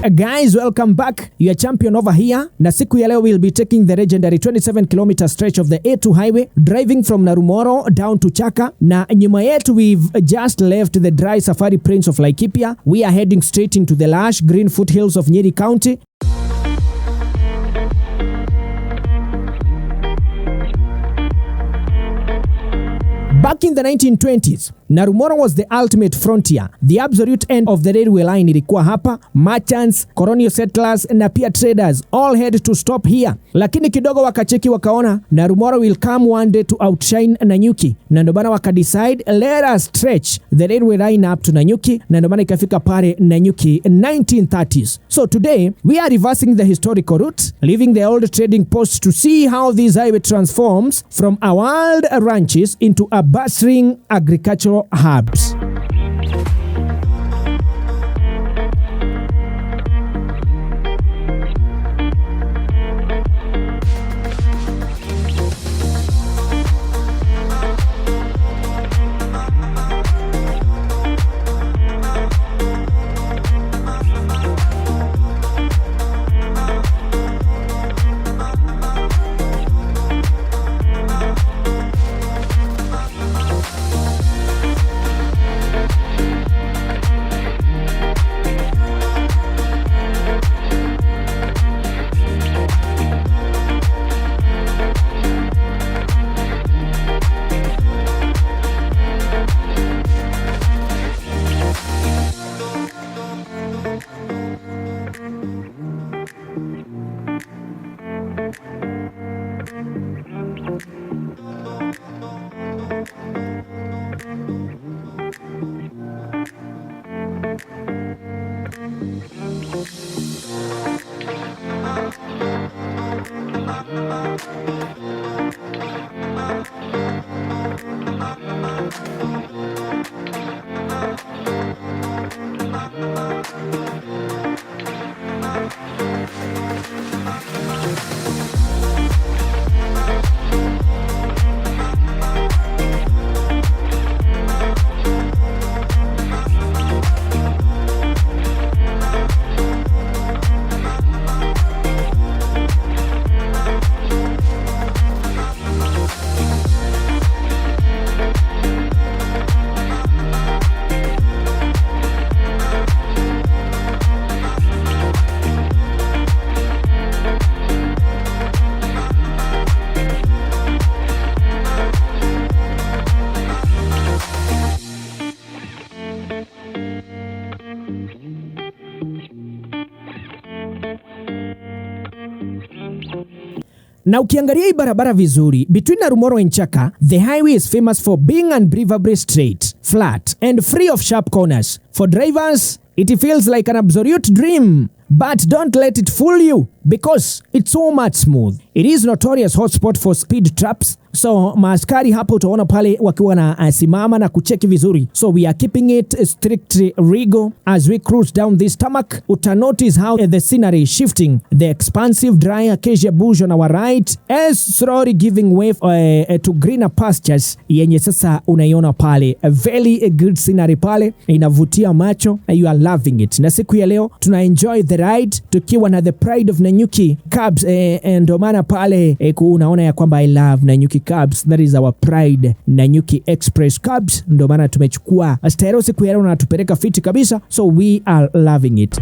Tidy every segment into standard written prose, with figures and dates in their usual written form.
Guys, welcome back. Your champion over here. Na siku ya leo we'll be taking the legendary 27-kilometer stretch of the A2 highway, driving from Narumoro down to Chaka. Na nyuma yetu we've just left the dry safari plains of Laikipia. We are heading straight into the lush green foothills of Nyeri County. Back in the 1920s, Narumoro was the ultimate frontier. The absolute end of the railway line ilikuwa hapa. Merchants, colonial settlers na pia traders all had to stop here. Lakini kidogo wakacheki wakaona Narumoro will come one day to outshine Nanyuki. Na ndio maana wakadecide let us stretch the railway line up to Nanyuki. Na ndio maana ikafika pale Nanyuki 1930s. So today we are reversing the historical route, leaving the old trading posts to see how this highway transforms from a wild ranches into a bustling agricultural hubs. Na ukiangalia hii barabara vizuri, between Narumoro and Chaka, the highway is famous for being unbelievably straight, flat, and free of sharp corners. For drivers, it feels like an absolute dream. But don't let it fool you, because it's so much smooth. It is notorious hotspot for speed traps. So maaskari hapo utaona pale wakiwa na simama na kucheki vizuri. So we are keeping it strictly legal. As we cruise down this tarmac, uta notice how the scenery is shifting. The expansive dry acacia bush on our right is slowly giving way to greener pastures yenye sasa unaiona pale. A very good scenery pale, inavutia macho and you are loving it. Na siku ya leo tuna enjoy the ride tukiwa na the pride of Nanyuki cabs, ndio maana pale unaona ya kwamba I love Nanyuki cabs. That is our pride, Nanyuki Express cabs. Ndio maana tumechukua stereo siku ya leo na tupeleka fiti kabisa, so we are loving it.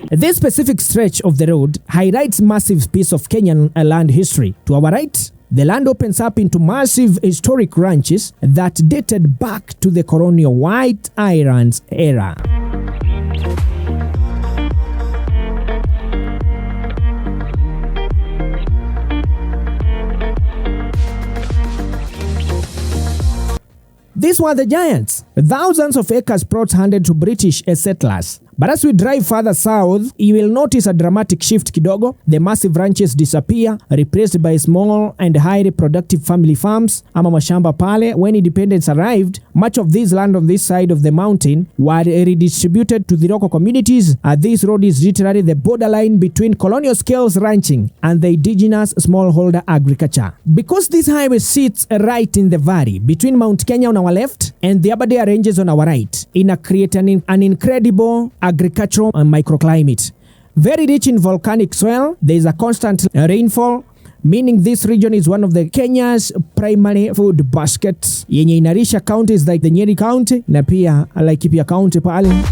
This specific stretch of the road highlights massive piece of Kenyan land history. To our right, the land opens up into massive historic ranches that dated back to the colonial White Islands era. These were the giants, thousands of acres plots handed to British settlers. But as we drive further south, you will notice a dramatic shift kidogo. The massive ranches disappear, replaced by small and highly productive family farms ama mashamba pale. When independence arrived, much of this land on this side of the mountain were redistributed to the local communities. This road is literally the borderline between colonial scales ranching and the indigenous smallholder agriculture. Because this highway sits right in the valley between Mount Kenya on our left and the Aberdare Ranges on our right, create an incredible agricultural microclimate. Very rich in volcanic soil, there is a constant rainfall, meaning this region is one of the Kenya's primary food baskets yenye inarisha counties like the Nyeri County na pia Laikipia County pale.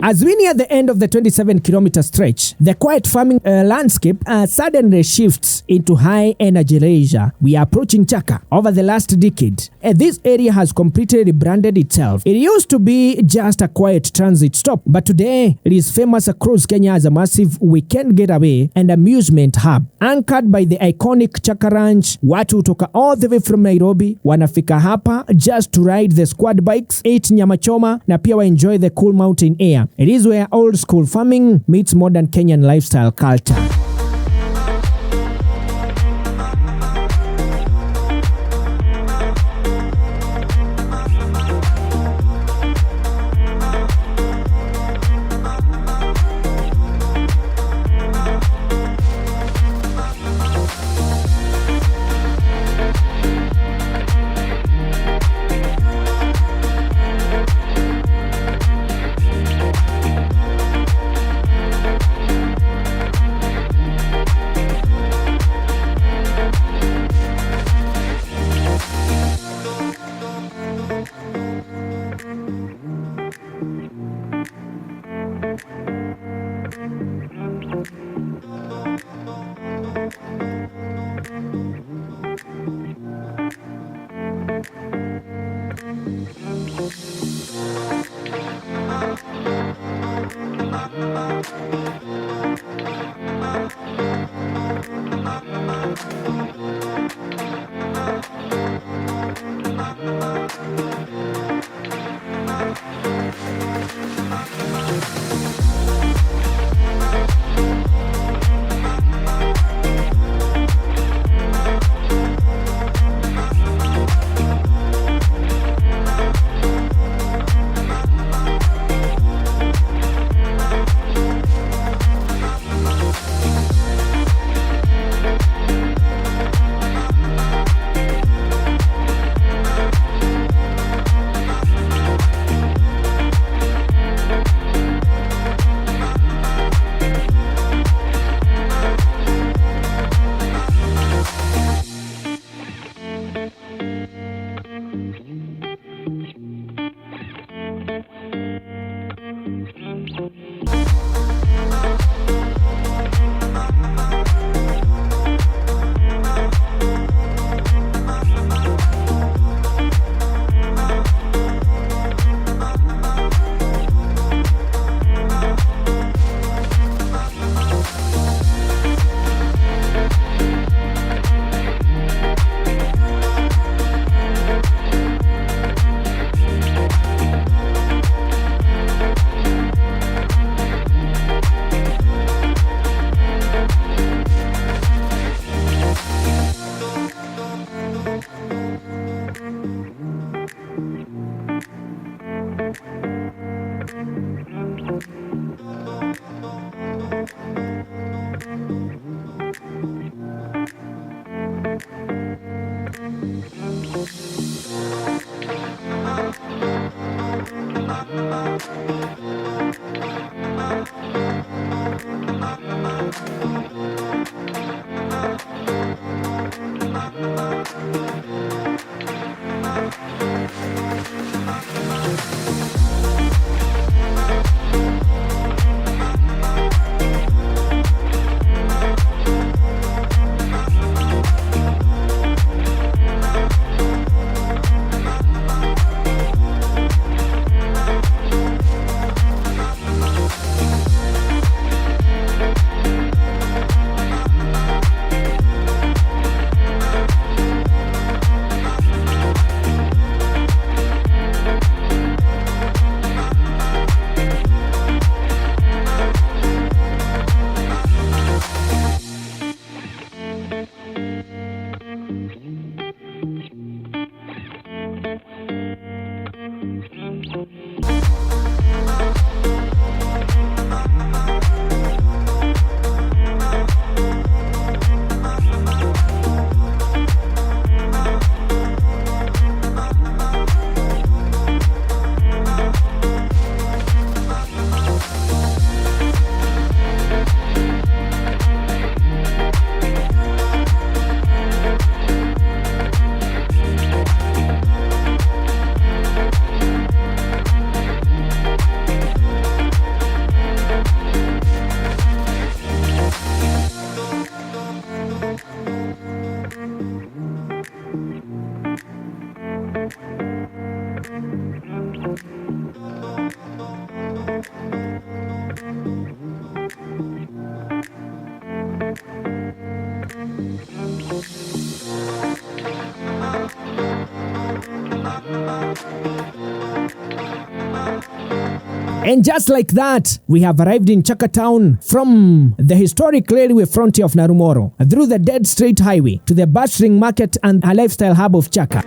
As we near the end of the 27-kilometer stretch, the quiet farming landscape suddenly shifts into high-energy leisure. We are approaching Chaka. Over the last decade, this area has completely rebranded itself. It used to be just a quiet transit stop, but today it is famous across Kenya as a massive weekend getaway and amusement hub. Anchored by the iconic Chaka Ranch, watu kutoka all the way from Nairobi wanafika hapa just to ride the squad bikes, eat nyama choma na pia enjoy the cool mountain air. It is where old school farming meets modern Kenyan lifestyle culture. And just like that, we have arrived in Chaka town from the historic railway frontier of Narumoro, through the dead straight highway to the bustling market and a lifestyle hub of Chaka.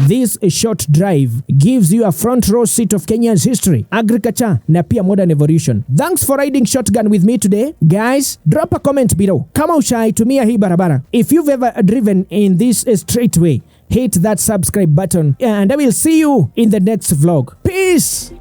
This short drive gives you a front row seat of Kenya's history, agriculture na pia modern evolution. Thanks for riding shotgun with me today. Guys, drop a comment below. Kama ushaitumia hii barabara. If you've ever driven in this straight way, hit that subscribe button and I will see you in the next vlog. Peace!